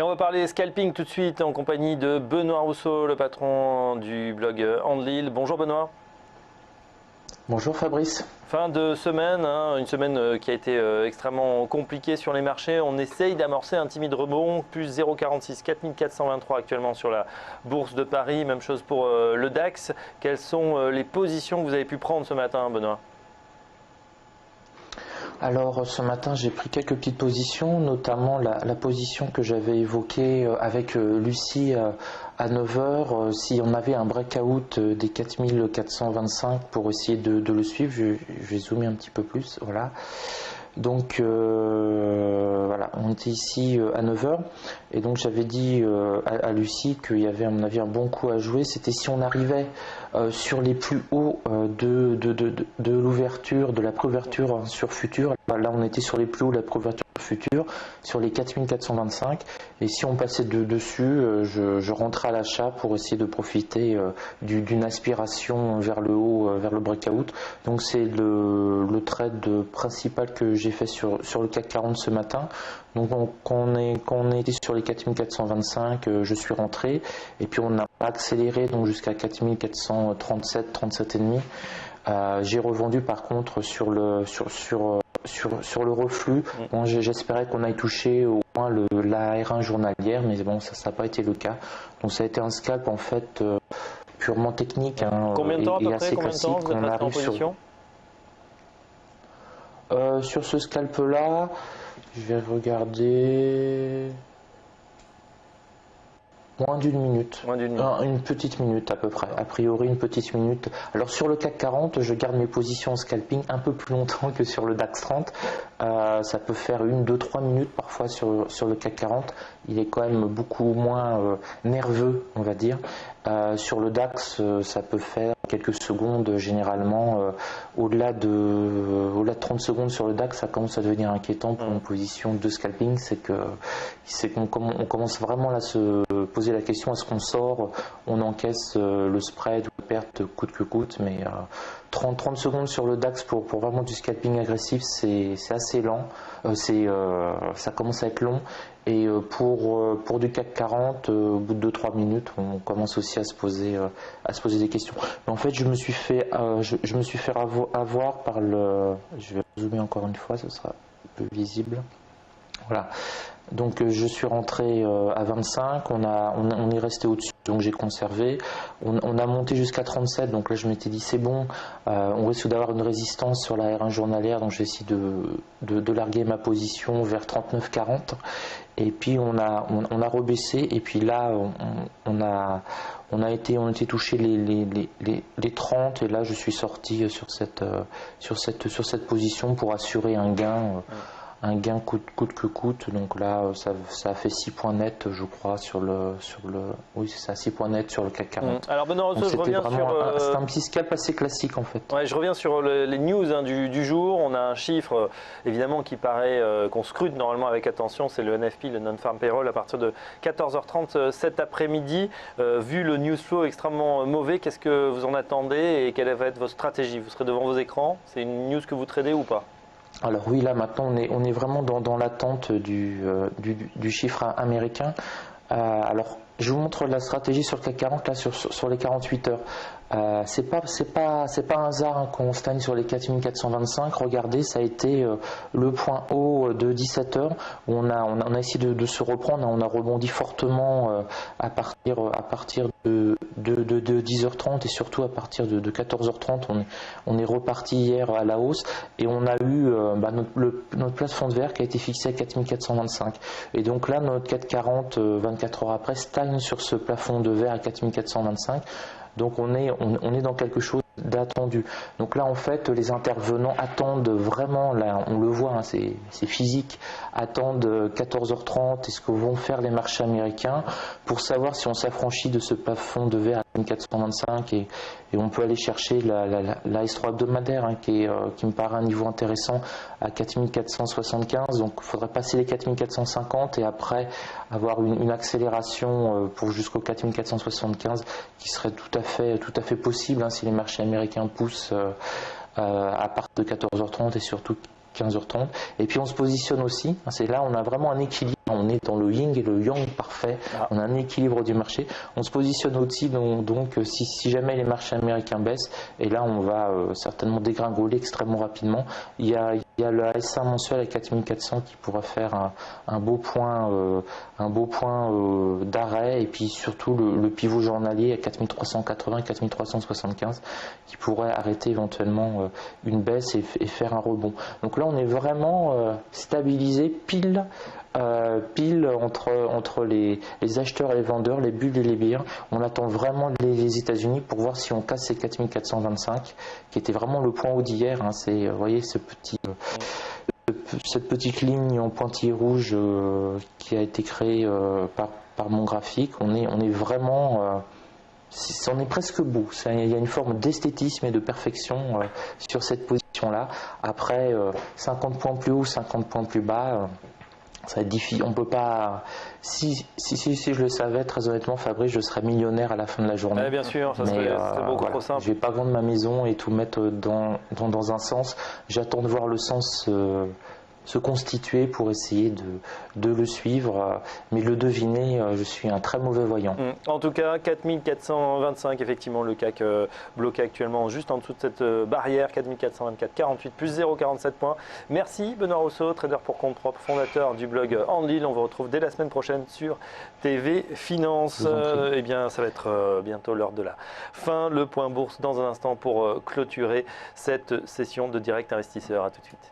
Et on va parler scalping tout de suite en compagnie de Benoît Rousseau, le patron du blog Handlil. Bonjour Benoît. Bonjour Fabrice. Fin de semaine, une semaine qui a été extrêmement compliquée sur les marchés. On essaye d'amorcer un timide rebond, plus 0,46, 4423 actuellement sur la bourse de Paris. Même chose pour le DAX. Quelles sont les positions que vous avez pu prendre ce matin, Benoît ? Alors ce matin j'ai pris quelques petites positions, notamment la position que j'avais évoquée avec Lucie à 9 heures. Si on avait un breakout des 4425 pour essayer de le suivre, je vais zoomer un petit peu plus, voilà. Donc voilà, on était ici à 9 heures et donc j'avais dit à Lucie qu'il y avait à mon avis un bon coup à jouer. C'était si on arrivait sur les plus hauts de l'ouverture, de la préouverture sur futur. Là on était sur les plus hauts de la préouverture futur, sur les 4425, et si on passait dessus, je rentrais à l'achat pour essayer de profiter d'une aspiration vers le haut, vers le breakout. Donc c'est le trade principal que j'ai fait sur le CAC 40 ce matin. Donc quand on était sur les 4425, je suis rentré, et puis on a accéléré donc jusqu'à 4437, 37,5. J'ai revendu par contre sur le reflux. Bon, j'espérais qu'on aille toucher au moins la R1 journalière, mais bon, ça n'a pas été le cas. Donc ça a été un scalp en fait purement technique, Combien de temps et à peu assez près? Combien de temps classique. vous êtes resté en position? Sur ce scalp là, je vais regarder. Moins d'une minute. Une petite minute à peu près. A priori, une petite minute. Alors sur le CAC 40, je garde mes positions en scalping un peu plus longtemps que sur le DAX 30. Ça peut faire 1, 2, 3 minutes parfois sur le CAC 40. Il est quand même beaucoup moins nerveux, on va dire. Sur le DAX, ça peut faire quelques secondes généralement. Au-delà de 30 secondes sur le DAX, ça commence à devenir inquiétant pour une position de scalping. C'est qu'on commence vraiment là à se poser la question, est-ce qu'on sort, on encaisse le spread ou la perte coûte que coûte, mais 30 secondes sur le DAX pour vraiment du scalping agressif, c'est assez lent, ça commence à être long. Et pour du CAC 40, au bout de 2-3 minutes, on commence aussi à se poser des questions. Mais en fait, je me suis fait avoir par le... Je vais zoomer encore une fois, ce sera un peu visible. Voilà. Donc je suis rentré à 25, on est resté au-dessus, donc j'ai conservé. On a monté jusqu'à 37, donc là je m'étais dit c'est bon, on risque d'avoir une résistance sur la R1 journalière, donc j'ai essayé de larguer ma position vers 39,40. Et puis on a rebaissé, et puis là on a été touché les 30, et là je suis sorti sur cette position pour assurer un gain. Un gain coûte que coûte, donc là ça a fait 6 points nets, je crois, oui c'est ça, 6 points nets sur le CAC 40. Alors Benoît Rousseau, je reviens sur... C'est un petit scalp assez classique en fait. Ouais, je reviens sur les news du jour. On a un chiffre évidemment qui paraît, qu'on scrute normalement avec attention, c'est le NFP, le Non-Farm Payroll, à partir de 14h30 cet après-midi. Vu le news flow extrêmement mauvais, qu'est-ce que vous en attendez et quelle va être votre stratégie? Vous serez devant vos écrans? C'est une news que vous tradez ou pas? Alors oui, là maintenant on est vraiment dans l'attente du chiffre américain. Alors je vous montre la stratégie sur le CAC 40 là sur les 48 heures. C'est pas un hasard qu'on stagne sur les 4425. Regardez, ça a été le point haut de 17 heures où on a essayé de se reprendre. On a rebondi fortement à partir de 10h30 et surtout à partir de 14h30. On est reparti hier à la hausse et on a eu notre plafond de verre qui a été fixé à 4425. Et donc là, notre 440 24 heures après stagne sur ce plafond de verre à 4425. Donc on est dans quelque chose d'attendu. Donc là en fait les intervenants attendent vraiment, là on le voit, hein, c'est physique, attendent 14h30 et ce que vont faire les marchés américains pour savoir si on s'affranchit de ce plafond de verre à 425 et on peut aller chercher la S3 hebdomadaire, hein, qui me paraît un niveau intéressant à 4475. Donc il faudrait passer les 4450 et après avoir une accélération pour jusqu'au 4475 qui serait tout à fait possible, hein, si les marchés américains poussent à partir de 14h30 et surtout 15h30. Et puis on se positionne aussi, c'est là on a vraiment un équilibre, on est dans le yin et le yang parfait, on a un équilibre du marché. On se positionne aussi, donc si jamais les marchés américains baissent, et là on va certainement dégringoler extrêmement rapidement. Il y a le S1 mensuel à 4400 qui pourra faire un beau point d'arrêt, et puis surtout le pivot journalier à 4380, 4375 qui pourrait arrêter éventuellement une baisse et faire un rebond. Donc là on est vraiment stabilisé pile entre les acheteurs et les vendeurs, les bulles et les biens. On attend vraiment les États-Unis pour voir si on casse ces 4425 qui était vraiment le point haut d'hier. C'est, vous voyez, cette petite ligne en pointillé rouge qui a été créée par mon graphique. On est vraiment on est presque beau. Il y a une forme d'esthétisme et de perfection sur cette position-là. Après, 50 points plus haut, 50 points plus bas, ça va être difficile. On peut pas. Si je le savais, très honnêtement, Fabrice, je serais millionnaire à la fin de la journée. Bien sûr, ça serait beaucoup trop simple. Je vais pas vendre ma maison et tout mettre dans un sens. J'attends de voir le sens se constituer pour essayer de le suivre, mais le deviner, je suis un très mauvais voyant. En tout cas, 4425, effectivement, le CAC bloqué actuellement juste en dessous de cette barrière, 4424, 48 plus 0,47 points. Merci Benoît Rousseau, trader pour compte propre, fondateur du blog Andil. On vous retrouve dès la semaine prochaine sur TV Finance. Eh bien, ça va être bientôt l'heure de la fin. Le point bourse dans un instant pour clôturer cette session de Direct Investisseur. À tout de suite.